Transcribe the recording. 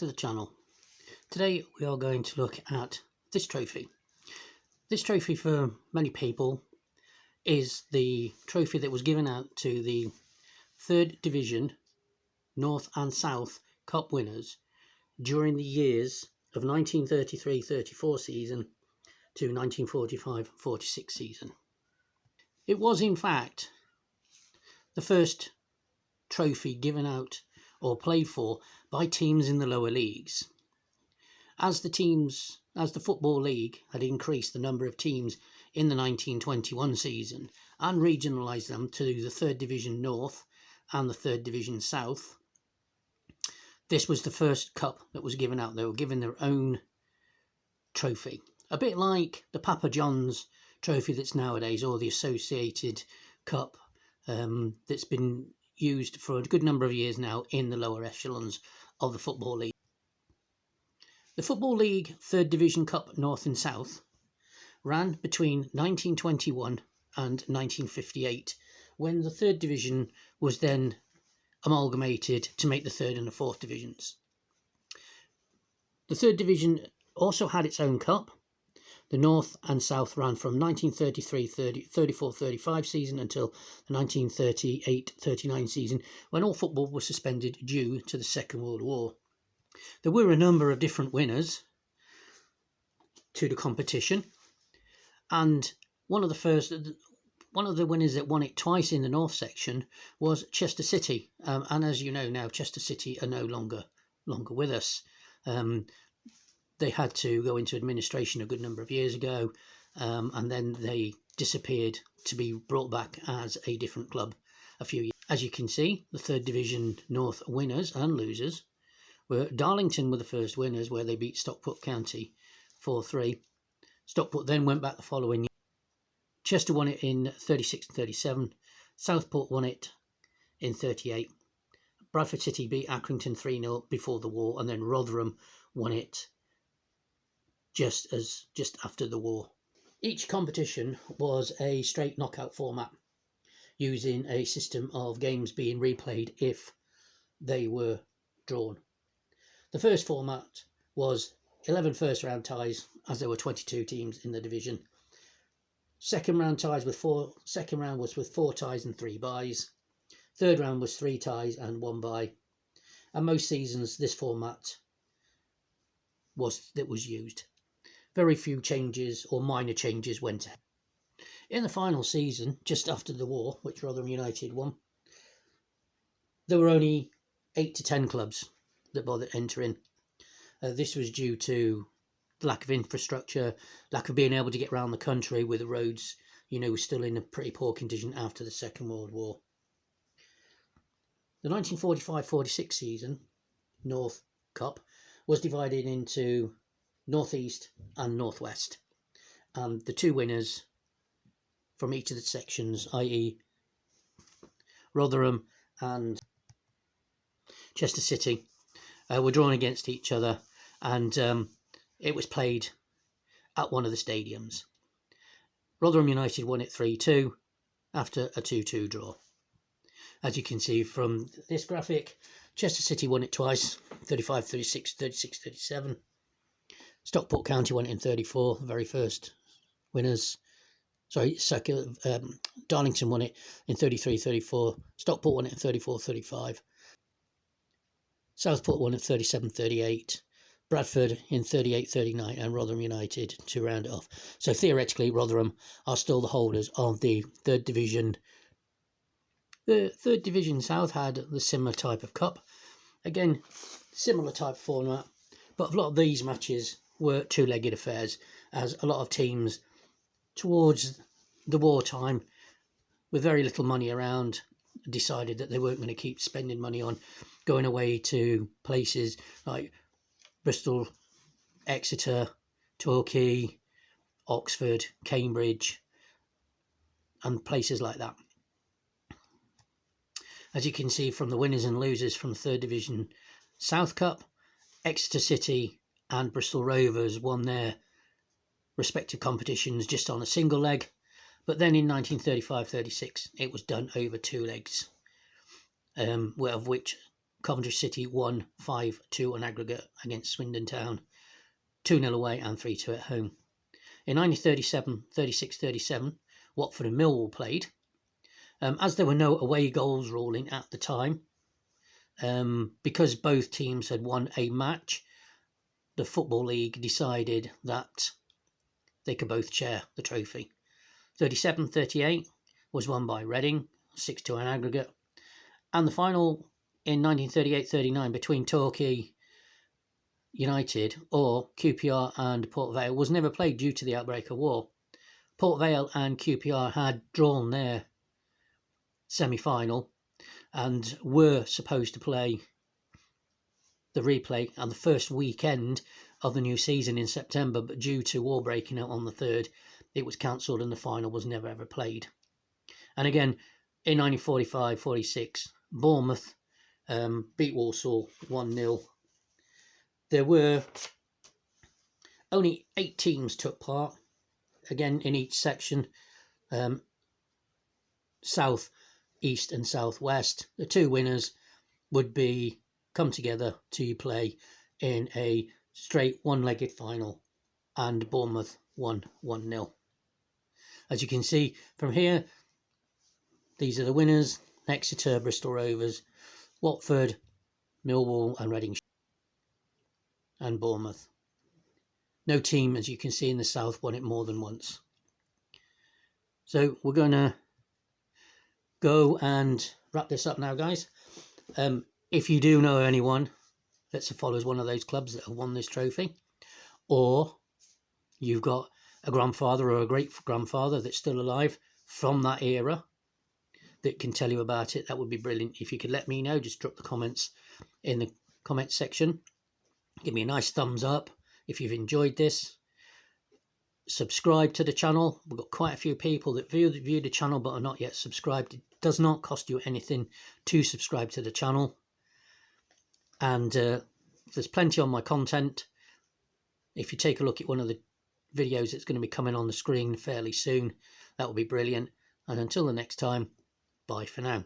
to the channel. Today we are going to look at this trophy. This trophy for many people is the trophy that was given out to the 3rd Division North and South Cup winners during the years of 1933-34 season to 1945-46 season. It was in fact the first trophy given out or played for by teams in the lower leagues. As the Football League had increased the number of teams in the 1921 season and regionalised them to the 3rd Division North and the 3rd Division South, this was the first cup that was given out. They were given their own trophy. A bit like the Papa John's trophy that's nowadays, or the Associated Cup that's been used for a good number of years now in the lower echelons of the Football League. The Football League 3rd Division Cup North and South ran between 1921 and 1958, when the 3rd Division was then amalgamated to make the 3rd and the 4th Divisions. The 3rd Division also had its own cup. The North and South ran from 1933-34-35 season until the 1938-39 season, when all football was suspended due to the Second World War. There were a number of different winners to the competition, and one of the winners that won it twice in the North section was Chester City, and as you know now, Chester City are no longer with us. They had to go into administration a good number of years ago, and then they disappeared to be brought back as a different club a few years. As you can see, the 3rd Division North winners and losers were Darlington were the first winners, where they beat Stockport County 4-3. Stockport then went back the following year. Chester won it in 36 and 37. Southport won it in 38. Bradford City beat Accrington 3-0 before the war, and then Rotherham won it just after the war. Each competition was a straight knockout format, using a system of games being replayed if they were drawn. The first format was 11 first round ties, as there were 22 teams in the division. Second round was with 4 ties and 3 byes. Third round was 3 ties and 1 bye. And most seasons this format was used. Very few changes or minor changes went ahead. In the final season, just after the war, which Rotherham United won, there were only 8 to 10 clubs that bothered entering. This was due to lack of infrastructure, lack of being able to get around the country with the roads, still in a pretty poor condition after the Second World War. The 1945-46 season North Cup was divided into North East and North West, and the 2 winners from each of the sections, i.e. Rotherham and Chester City, were drawn against each other, and it was played at one of the stadiums. Rotherham United won it 3-2 after a 2-2 draw. As you can see from this graphic, Chester City won it twice, 35-36, 36-37. Stockport County won it in 34, the very first winners. Darlington won it in 33-34. Stockport won it in 34-35. Southport won at 37-38, Bradford in 38-39, and Rotherham United to round it off. So theoretically, Rotherham are still the holders of the 3rd Division. The 3rd Division South had the similar type of cup. Again, similar type format, but a lot of these matches were 2-legged affairs, as a lot of teams towards the wartime, with very little money around, decided that they weren't going to keep spending money on going away to places like Bristol, Exeter, Torquay, Oxford, Cambridge, and places like that. As you can see from the winners and losers from the 3rd Division South Cup, Exeter City and Bristol Rovers won their respective competitions just on a single leg, but then in 1935-36 it was done over 2 legs, of which Coventry City won 5-2 on aggregate against Swindon Town, 2-0 away and 3-2 at home. In 1937, 36-37, Watford and Millwall played. As there were no away goals ruling at the time, because both teams had won a match, the Football League decided that they could both share the trophy. 37-38 was won by Reading, 6-2 on aggregate. And the final in 1938-39 between Torquay United or QPR and Port Vale was never played due to the outbreak of war. Port Vale and QPR had drawn their semi-final and were supposed to play the replay on the first weekend of the new season in September, but due to war breaking out on the 3rd, it was cancelled and the final was never ever played. And again, in 1945-46, Bournemouth beat Walsall 1-0. There were only 8 teams took part, again in each section, south, east and southwest. The 2 winners would be come together to play in a straight one-legged final, and Bournemouth won 1-0. As you can see from here, these are the winners: Exeter, Bristol Rovers, Watford, Millwall and Reading and Bournemouth. No team, as you can see in the south, won it more than once. So we're going to go and wrap this up now, guys. If you do know anyone that follows one of those clubs that have won this trophy, or you've got a grandfather or a great-grandfather that's still alive from that era that can tell you about it, that would be brilliant. If you could let me know, just drop the comments in the comments section. Give me a nice thumbs up if you've enjoyed this. Subscribe to the channel. We've got quite a few people that view the channel but are not yet subscribed. It does not cost you anything to subscribe to the channel. And there's plenty on my content. If you take a look at one of the videos that's going to be coming on the screen fairly soon, that will be brilliant. And until the next time, bye for now.